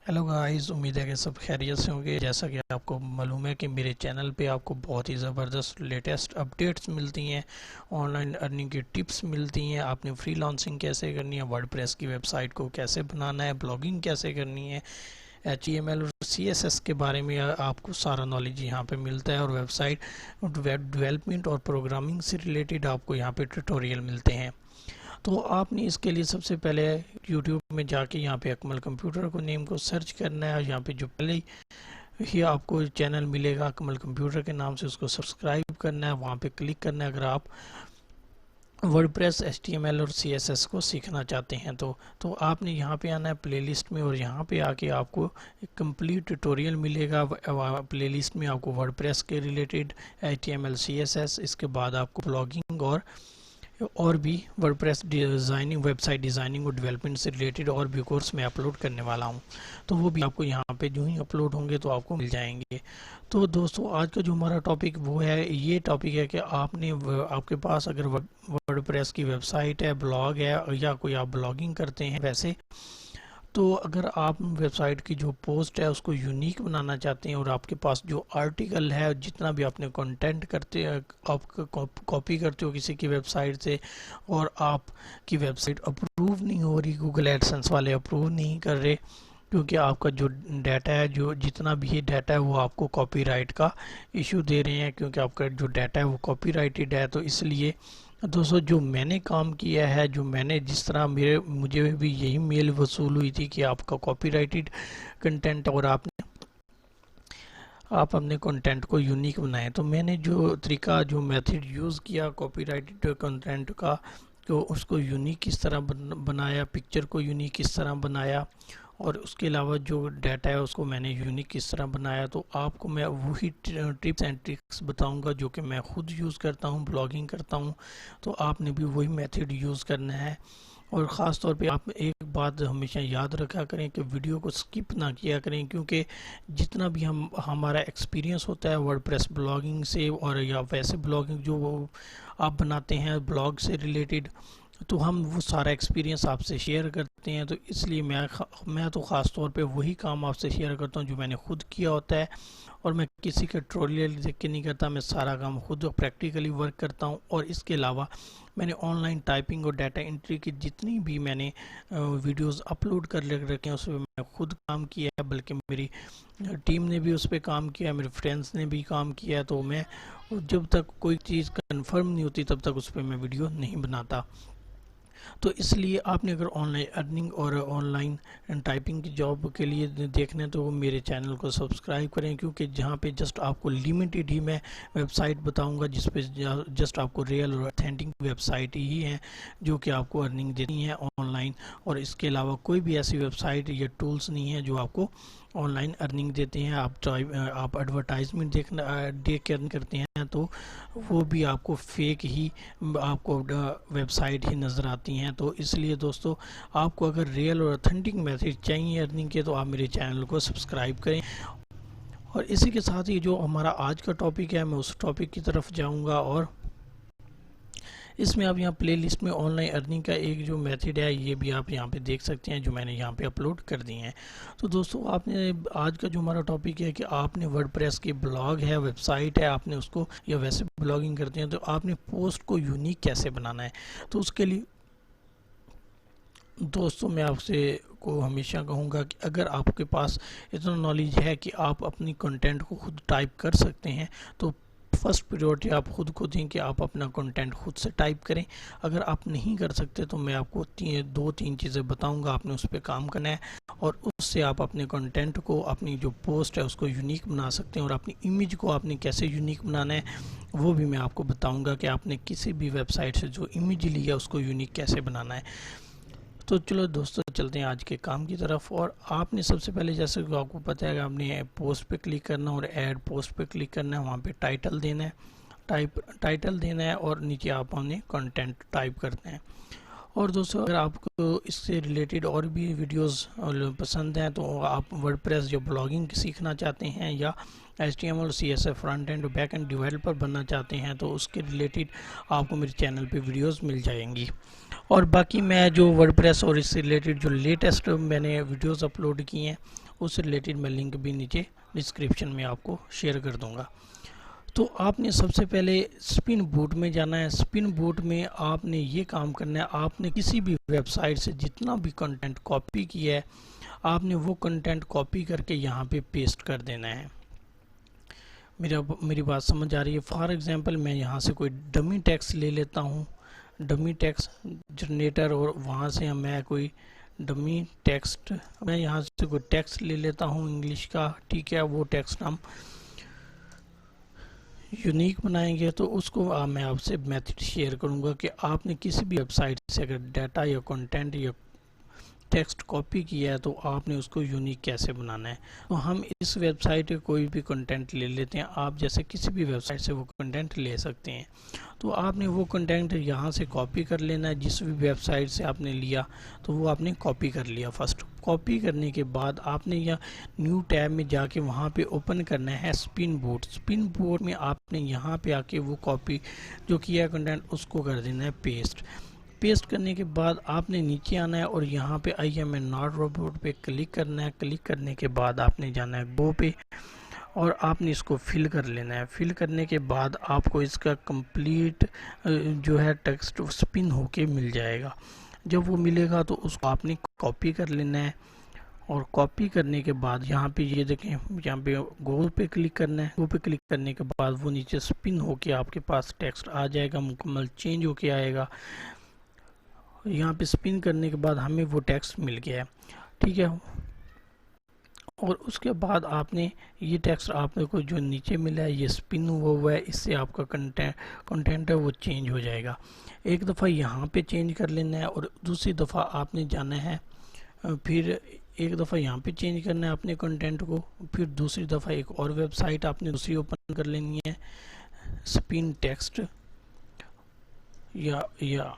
Hello guys, उम्मीद है कि सब खैरियत से होंगे। जैसा कि आपको मालूम है कि मेरे चैनल पे आपको बहुत ही ज़बरदस्त लेटेस्ट अपडेट्स मिलती हैं, ऑनलाइन अर्निंग की टिप्स मिलती हैं। आपने फ्रीलांसिंग कैसे करनी है, वर्डप्रेस की वेबसाइट को कैसे बनाना है, ब्लॉगिंग कैसे करनी है, HTML और CSS के बारे में आपको सारा नॉलेज यहाँ पे मिलता है। और वेबसाइट वेब डेवलपमेंट और प्रोग्रामिंग से रिलेटेड आपको यहाँ पे ट्यूटोरियल मिलते हैं। तो आपने इसके लिए सबसे पहले YouTube में जाके यहाँ पे अकमल कंप्यूटर को नेम को सर्च करना है। यहाँ पे जो पहले ही आपको चैनल मिलेगा अकमल कंप्यूटर के नाम से, उसको सब्सक्राइब करना है, वहाँ पे क्लिक करना है। अगर आप वर्डप्रेस HTML और CSS को सीखना चाहते हैं तो आपने यहाँ पे आना है प्लेलिस्ट में, और यहाँ पे आके आपको एक कंप्लीट ट्यूटोरियल मिलेगा। प्लेलिस्ट में आपको वर्डप्रेस के रिलेटेड HTML CSS, इसके बाद आपको ब्लॉगिंग और भी वर्डप्रेस डिज़ाइनिंग, वेबसाइट डिज़ाइनिंग और डेवलपमेंट से रिलेटेड और भी कोर्स मैं अपलोड करने वाला हूं। तो वो भी आपको यहाँ पे जो ही अपलोड होंगे तो आपको मिल जाएंगे। तो दोस्तों, आज का जो हमारा टॉपिक वो है, ये टॉपिक है कि आपके पास अगर वर्डप्रेस की वेबसाइट है, ब्लॉग है, या कोई आप ब्लॉगिंग करते हैं वैसे, तो अगर आप वेबसाइट की जो पोस्ट है उसको यूनिक बनाना चाहते हैं, और आपके पास जो आर्टिकल है, जितना भी आपने कंटेंट करते हैं, आप कॉपी करते हो किसी की वेबसाइट से, और आपकी वेबसाइट अप्रूव नहीं हो रही, गूगल एडसेंस वाले अप्रूव नहीं कर रहे, क्योंकि आपका जो डाटा है, जो जितना भी ये डाटा है वो आपको कॉपीराइट का इशू दे रहे हैं, क्योंकि आपका जो डाटा है वो कॉपीराइटेड है। तो इसलिए दोस्तों, जो मैंने काम किया है, जो मैंने जिस तरह मुझे भी यही मेल वसूल हुई थी कि आपका कॉपीराइटेड कंटेंट, और आप अपने कंटेंट को यूनिक बनाएं, तो मैंने जो तरीका, जो मेथड यूज़ किया कॉपीराइटेड कंटेंट का, तो उसको यूनिक किस तरह बनाया, पिक्चर को यूनिक किस तरह बनाया, और उसके अलावा जो डाटा है उसको मैंने यूनिक किस तरह बनाया, तो आपको मैं वही टिप्स एंड ट्रिक्स बताऊंगा जो कि मैं खुद यूज़ करता हूं, ब्लॉगिंग करता हूं। तो आपने भी वही मेथड यूज़ करना है। और ख़ास तौर पे आप एक बात हमेशा याद रखा करें कि वीडियो को स्किप ना किया करें, क्योंकि जितना भी हमारा एक्सपीरियंस होता है वर्डप्रेस ब्लॉगिंग से, और या वैसे ब्लॉगिंग जो वो आप बनाते हैं ब्लॉग से रिलेटेड, तो हम वो सारा एक्सपीरियंस आपसे शेयर करते हैं। तो इसलिए मैं तो ख़ास तौर पे वही काम आपसे शेयर करता हूँ जो मैंने खुद किया होता है, और मैं किसी का ट्यूटोरियल देख के नहीं करता, मैं सारा काम खुद प्रैक्टिकली वर्क करता हूँ। और इसके अलावा मैंने ऑनलाइन टाइपिंग और डाटा एंट्री की जितनी भी मैंने वीडियोस अपलोड कर रखे हैं उस पर मैं खुद काम किया है, बल्कि मेरी टीम ने भी उस पर काम किया है, मेरे फ्रेंड्स ने भी काम किया है। तो मैं जब तक कोई चीज़ कंफर्म नहीं होती तब तक उस पर मैं वीडियो नहीं बनाता। तो इसलिए आपने अगर ऑनलाइन अर्निंग और ऑनलाइन टाइपिंग की जॉब के लिए देखना है तो मेरे चैनल को सब्सक्राइब करें, क्योंकि जहाँ पे जस्ट आपको लिमिटेड ही मैं वेबसाइट बताऊंगा जिस पे जस्ट आपको रियल और ऑथेंटिक वेबसाइट ही है जो कि आपको अर्निंग देती हैं ऑनलाइन। और इसके अलावा कोई भी ऐसी वेबसाइट या टूल्स नहीं है जो आपको ऑनलाइन अर्निंग देते हैं। आप एडवर्टाइजमेंट देख के अर्न करते हैं तो वो भी आपको फेक ही आपको वेबसाइट ही नज़र आती हैं। तो इसलिए दोस्तों, आपको अगर रियल और ऑथेंटिक मैसेज चाहिए अर्निंग के तो आप मेरे चैनल को सब्सक्राइब करें। और इसी के साथ ही जो हमारा आज का टॉपिक है, मैं उस टॉपिक की तरफ जाऊंगा, और इसमें आप यहाँ प्लेलिस्ट में ऑनलाइन अर्निंग का एक जो मेथड है ये भी आप यहाँ पे देख सकते हैं, जो मैंने यहाँ पे अपलोड कर दिए हैं। तो दोस्तों, आपने आज का जो हमारा टॉपिक है कि आपने वर्डप्रेस की ब्लॉग है, वेबसाइट है, आपने उसको, या वैसे ब्लॉगिंग करते हैं तो आपने पोस्ट को यूनिक कैसे बनाना है। तो उसके लिए दोस्तों, मैं आपसे को हमेशा कहूँगा कि अगर आपके पास इतना नॉलेज है कि आप अपनी कंटेंट को खुद टाइप कर सकते हैं, तो फर्स्ट प्रायोरिटी आप खुद को दें कि आप अपना कंटेंट खुद से टाइप करें। अगर आप नहीं कर सकते तो मैं आपको दो तीन चीज़ें बताऊंगा, आपने उस पर काम करना है, और उससे आप अपने कंटेंट को, अपनी जो पोस्ट है उसको यूनिक बना सकते हैं। और अपनी इमेज को आपने कैसे यूनिक बनाना है वो भी मैं आपको बताऊंगा कि आपने किसी भी वेबसाइट से जो इमेज ली है उसको यूनिक कैसे बनाना है। तो चलो दोस्तों, चलते हैं आज के काम की तरफ। और आपने सबसे पहले, जैसे कि आपको पता है कि आपने पोस्ट पे क्लिक करना और ऐड पोस्ट पे क्लिक करना है, वहाँ पे टाइटल देना है, टाइटल देना है, और नीचे आप अपने कंटेंट टाइप करते हैं। और दोस्तों, अगर आपको इससे रिलेटेड और भी वीडियोस पसंद हैं तो आप वर्डप्रेस जो ब्लॉगिंग सीखना चाहते हैं, या HTML CSS front end back end developer बनना चाहते हैं, तो उसके रिलेटेड आपको मेरे चैनल पे वीडियोस मिल जाएंगी। और बाकी मैं जो वर्डप्रेस और इससे रिलेटेड जो लेटेस्ट मैंने वीडियोस अपलोड किए हैं उससे रिलेटेड मैं लिंक भी नीचे डिस्क्रिप्शन में आपको शेयर कर दूंगा। तो आपने सबसे पहले स्पिन बूट में जाना है। स्पिन बूट में आपने ये काम करना है, आपने किसी भी वेबसाइट से जितना भी कंटेंट कॉपी किया है आपने वो कंटेंट कॉपी करके यहाँ पे पेस्ट कर देना है। मेरी बात समझ आ रही है? फॉर एग्जांपल मैं यहाँ से कोई डमी टेक्स्ट ले लेता हूँ, डमी टेक्स्ट जनरेटर, और वहाँ से मैं कोई डमी टेक्स्ट, मैं यहाँ से कोई टेक्स्ट ले लेता हूँ इंग्लिश का, ठीक है। वो टेक्स्ट हम यूनिक बनाएंगे। तो उसको मैं आपसे मेथड शेयर करूंगा कि आपने किसी भी वेबसाइट से अगर डाटा या कंटेंट या टेक्स्ट कॉपी किया है तो आपने उसको यूनिक कैसे बनाना है। तो हम इस वेबसाइट पे कोई भी कंटेंट ले लेते हैं, आप जैसे किसी भी वेबसाइट से वो कंटेंट ले सकते हैं। तो आपने वो कंटेंट यहाँ से कॉपी कर लेना है, जिस भी वेबसाइट से आपने लिया तो वो आपने कॉपी कर लिया। फर्स्ट कॉपी करने के बाद आपने यह न्यू टैब में जाके वहाँ पे ओपन करना है स्पिन बूट। स्पिन बूट में आपने यहाँ पे आके वो कॉपी जो किया है कंटेंट उसको कर देना है पेस्ट। पेस्ट करने के बाद आपने नीचे आना है और यहाँ पे आई एम नॉट रोबोट पे क्लिक करना है। क्लिक करने के बाद आपने जाना है गो पे और आपने इसको फिल कर लेना है। फिल करने के बाद आपको इसका कंप्लीट जो है टेक्स्ट स्पिन होके मिल जाएगा। जब वो मिलेगा तो उसको आपने कॉपी कर लेना है और कॉपी करने के बाद यहाँ पे ये देखें, यहाँ पे गो पे क्लिक करना है। गो पे क्लिक करने के बाद वो नीचे स्पिन होके आपके पास टेक्स्ट आ जाएगा, मुकम्मल चेंज होके आएगा। यहाँ पे स्पिन करने के बाद हमें वो टेक्स्ट मिल गया है, ठीक है। और उसके बाद आपने ये टेक्स्ट आपने को जो नीचे मिला है ये स्पिन हुआ है, इससे आपका कंटेंट है वो चेंज हो जाएगा। एक दफ़ा यहाँ पे चेंज कर लेना है और दूसरी दफ़ा आपने जाना है, फिर एक दफ़ा यहाँ पे चेंज करना है अपने कंटेंट को, फिर दूसरी दफ़ा एक और वेबसाइट आपने दूसरी ओपन कर लेनी है, स्पिन टेक्स्ट या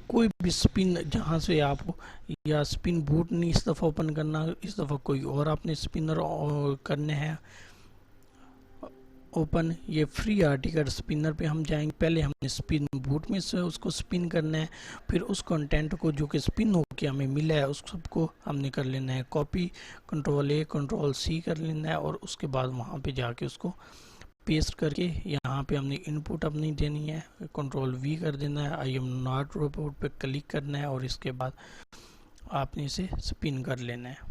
कोई भी स्पिन जहाँ से आपको, या स्पिन बूट नहीं इस दफ़ा ओपन करना, इस दफ़ा कोई और आपने स्पिनर करने हैं ओपन। ये फ्री आर्टिकल स्पिनर पे हम जाएंगे। पहले हमने स्पिन बूट में से उसको स्पिन करना है, फिर उस कंटेंट को जो कि स्पिन होकर हमें मिला है उस सबको हमने कर लेना है copy, control A control C कर लेना है और उसके बाद वहाँ पे जाके उसको पेस्ट करके यहाँ पे हमने इनपुट अपनी देनी है, कंट्रोल वी कर देना है, आई एम नॉट रोबोट पे क्लिक करना है और इसके बाद आपने इसे स्पिन कर लेना है।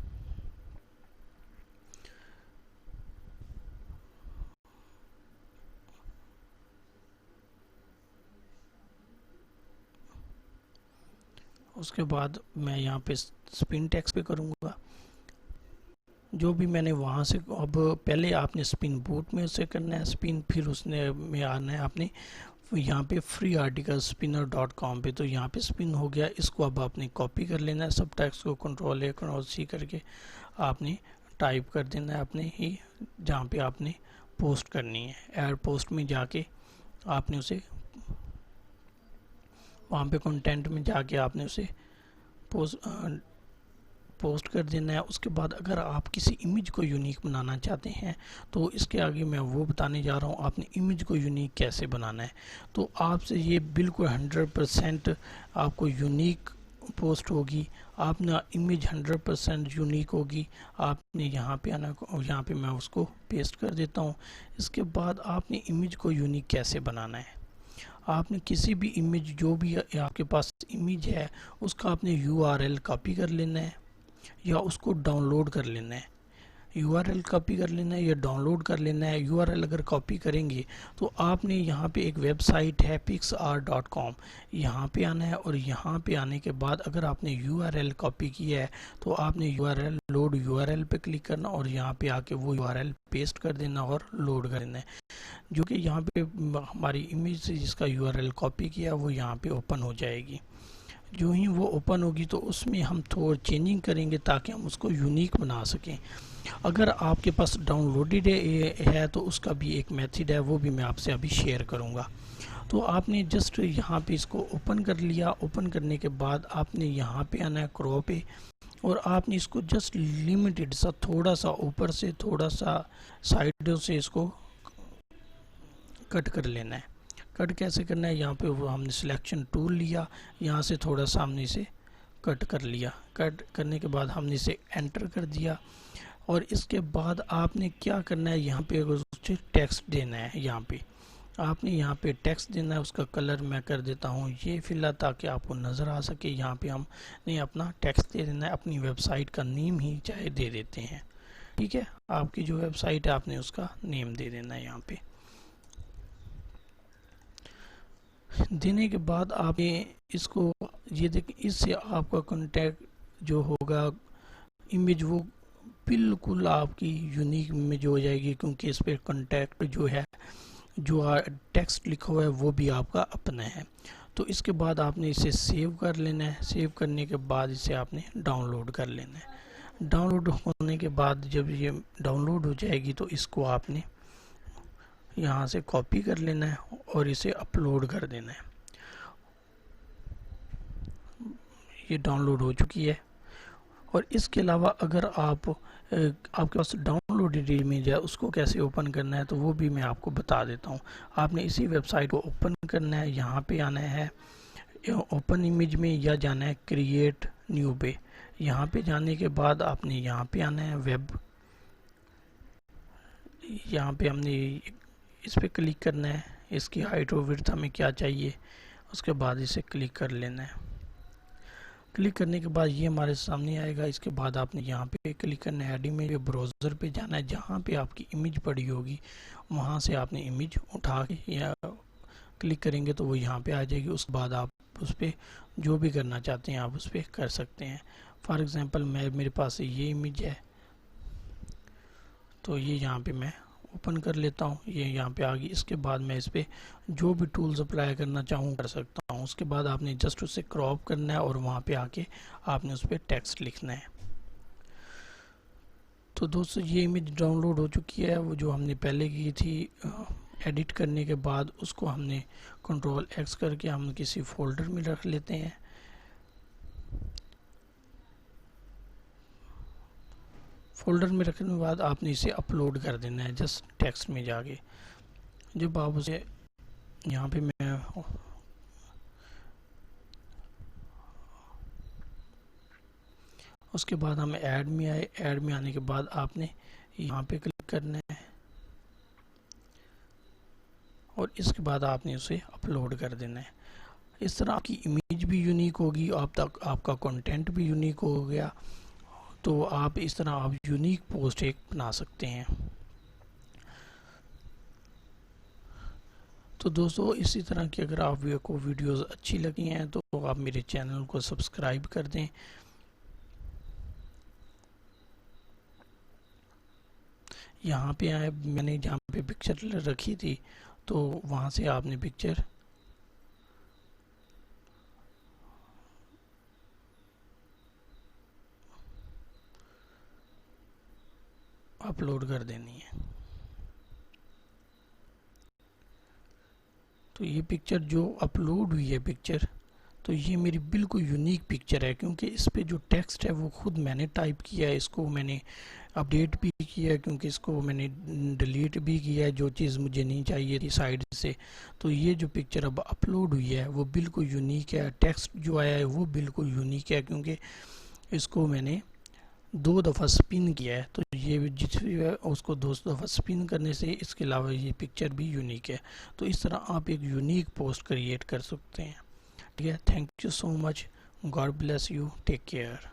उसके बाद मैं यहाँ पे स्पिन टेक्स्ट पे करूँगा जो भी मैंने वहाँ से। अब पहले आपने स्पिन बूट में उसे करना है स्पिन, फिर उसने में आना है आपने यहाँ पे फ्री आर्टिकल spinner.com पे। तो यहाँ पे स्पिन हो गया, इसको अब आपने कॉपी कर लेना है, सब टेक्स्ट को कंट्रोल ए कंट्रोल सी करके आपने टाइप कर देना है अपने ही जहाँ पे आपने पोस्ट करनी है। ऐड पोस्ट में जाके आपने उसे वहाँ पे कंटेंट में जाके आपने उसे पोस्ट कर देना है। उसके बाद अगर आप किसी इमेज को यूनिक बनाना चाहते हैं तो इसके आगे मैं वो बताने जा रहा हूँ आपने इमेज को यूनिक कैसे बनाना है। तो आपसे ये बिल्कुल 100% आपको यूनिक पोस्ट होगी, आपने इमेज 100% यूनिक होगी। आपने यहाँ पे आना, यहाँ पे मैं उसको पेस्ट कर देता हूँ। इसके बाद आपने इमेज को यूनिक कैसे बनाना है, आपने किसी भी इमेज जो भी आपके पास इमेज है उसका आपने URL कॉपी कर लेना है या उसको डाउनलोड कर लेना है। URL कॉपी कर लेना है या डाउनलोड कर लेना है। URL अगर कॉपी करेंगे तो आपने यहाँ पे एक वेबसाइट है pixar.com, यहाँ पे आना है और यहाँ पे आने के बाद अगर आपने URL कॉपी किया है तो आपने URL लोड URL पे क्लिक करना और यहाँ पे आके वो URL पेस्ट कर देना और लोड कर देना है, जो कि यहाँ पे हमारी इमेज से जिसका URL कॉपी किया वो यहाँ पे ओपन हो जाएगी। जो ही वो ओपन होगी तो उसमें हम थोड़ा चेंजिंग करेंगे ताकि हम उसको यूनिक बना सकें। अगर आपके पास डाउनलोडेड है तो उसका भी एक मेथड है, वो भी मैं आपसे अभी शेयर करूंगा। तो आपने जस्ट यहाँ पे इसको ओपन कर लिया। ओपन करने के बाद आपने यहाँ पे आना है क्रॉप पे और आपने इसको जस्ट लिमिटेड सा थोड़ा सा ऊपर से थोड़ा सा साइडों से इसको कट कर लेना है। कट कैसे करना है, यहाँ पे वो हमने सिलेक्शन टूल लिया, यहाँ से थोड़ा सा हमने इसे कट कर लिया। कट करने के बाद हमने इसे एंटर कर दिया और इसके बाद आपने क्या करना है, यहाँ पे उससे टेक्स्ट देना है। यहाँ पे आपने यहाँ पे टेक्स्ट देना है। उसका कलर मैं कर देता हूँ ये फिलहाल ताकि आपको नज़र आ सके। यहाँ पे हमने अपना टेक्स्ट दे देना है, अपनी वेबसाइट का नेम ही चाहे दे देते हैं, ठीक है। आपकी जो वेबसाइट है आपने उसका नेम दे देना है। यहाँ पे देने के बाद आप इसको ये देखिए, इससे आपका कॉन्टैक्ट जो होगा इमेज वो बिल्कुल आपकी यूनिक इमेज हो जाएगी, क्योंकि इस पर कॉन्टैक्ट जो है, जो टेक्स्ट लिखा हुआ है वो भी आपका अपना है। तो इसके बाद आपने इसे सेव कर लेना है। सेव करने के बाद इसे आपने डाउनलोड कर लेना है। डाउनलोड होने के बाद जब ये डाउनलोड हो जाएगी तो इसको आपने यहाँ से कॉपी कर लेना है और इसे अपलोड कर देना है। ये डाउनलोड हो चुकी है। और इसके अलावा अगर आपके पास डाउनलोडेड इमेज है उसको कैसे ओपन करना है तो वो भी मैं आपको बता देता हूँ। आपने इसी वेबसाइट को ओपन करना है। यहाँ पे आना है ओपन इमेज में या जाना है क्रिएट न्यू पे। यहाँ पे जाने के बाद आपने यहाँ पे आना है वेब। यहाँ पे हमने इस पे क्लिक करना है। इसकी हाइट और विड्थ हमें क्या चाहिए, उसके बाद इसे क्लिक कर लेना है। क्लिक करने के बाद ये हमारे सामने आएगा। इसके बाद आपने यहाँ पे क्लिक करना है ऐड इमेज। ब्राउज़र पे जाना है, जहाँ पे आपकी इमेज पड़ी होगी वहाँ से आपने इमेज उठा के या क्लिक करेंगे तो वो यहाँ पे आ जाएगी। उसके बाद आप उस पर जो भी करना चाहते हैं आप उस पर कर सकते हैं। फॉर एग्ज़ाम्पल मेरे पास ये इमेज है तो ये यहाँ पे मैं ओपन कर लेता हूँ। ये यहाँ पे आ गई। इसके बाद मैं इस पर जो भी टूल्स अप्लाई करना चाहूँ कर सकता हूँ। उसके बाद आपने जस्ट उसे क्रॉप करना है और वहाँ पे आके आपने उस पर टेक्स्ट लिखना है। तो दोस्तों ये इमेज डाउनलोड हो चुकी है। वो जो हमने पहले की थी एडिट करने के बाद उसको हमने Ctrl+X करके हम किसी फोल्डर में रख लेते हैं। फोल्डर में रखने के बाद आपने इसे अपलोड कर देना है जस्ट टेक्स्ट में जाके। जब आप उसे यहाँ पे मैं उसके बाद हम ऐड में आए। ऐड में आने के बाद आपने यहाँ पे क्लिक करना है और इसके बाद आपने उसे अपलोड कर देना है। इस तरह आपकी इमेज भी यूनिक होगी, आपका कंटेंट भी यूनिक हो गया। तो आप इस तरह आप यूनिक पोस्ट एक बना सकते हैं। तो दोस्तों इसी तरह की अगर आपको वीडियोस अच्छी लगी हैं तो आप मेरे चैनल को सब्सक्राइब कर दें। यहाँ पे आए, मैंने जहाँ पे पिक्चर रखी थी तो वहाँ से आपने पिक्चर अपलोड कर देनी है। तो ये पिक्चर जो अपलोड हुई है पिक्चर, तो ये मेरी बिल्कुल यूनिक पिक्चर है, क्योंकि इस पे जो टेक्स्ट है वो खुद मैंने टाइप किया है। इसको मैंने अपडेट भी किया है, क्योंकि इसको मैंने डिलीट भी किया है जो चीज़ मुझे नहीं चाहिए थी साइड से। तो ये जो पिक्चर अब अपलोड हुई है वो बिल्कुल यूनिक है। टेक्स्ट जो आया है वो बिल्कुल यूनिक है, क्योंकि इसको मैंने 2 दफ़ा स्पिन किया है। तो ये जिस भी है उसको 2 दफ़ा स्पिन करने से इसके अलावा ये पिक्चर भी यूनिक है। तो इस तरह आप एक यूनिक पोस्ट क्रिएट कर सकते हैं। ठीक है, thank you so much, God bless you, take care.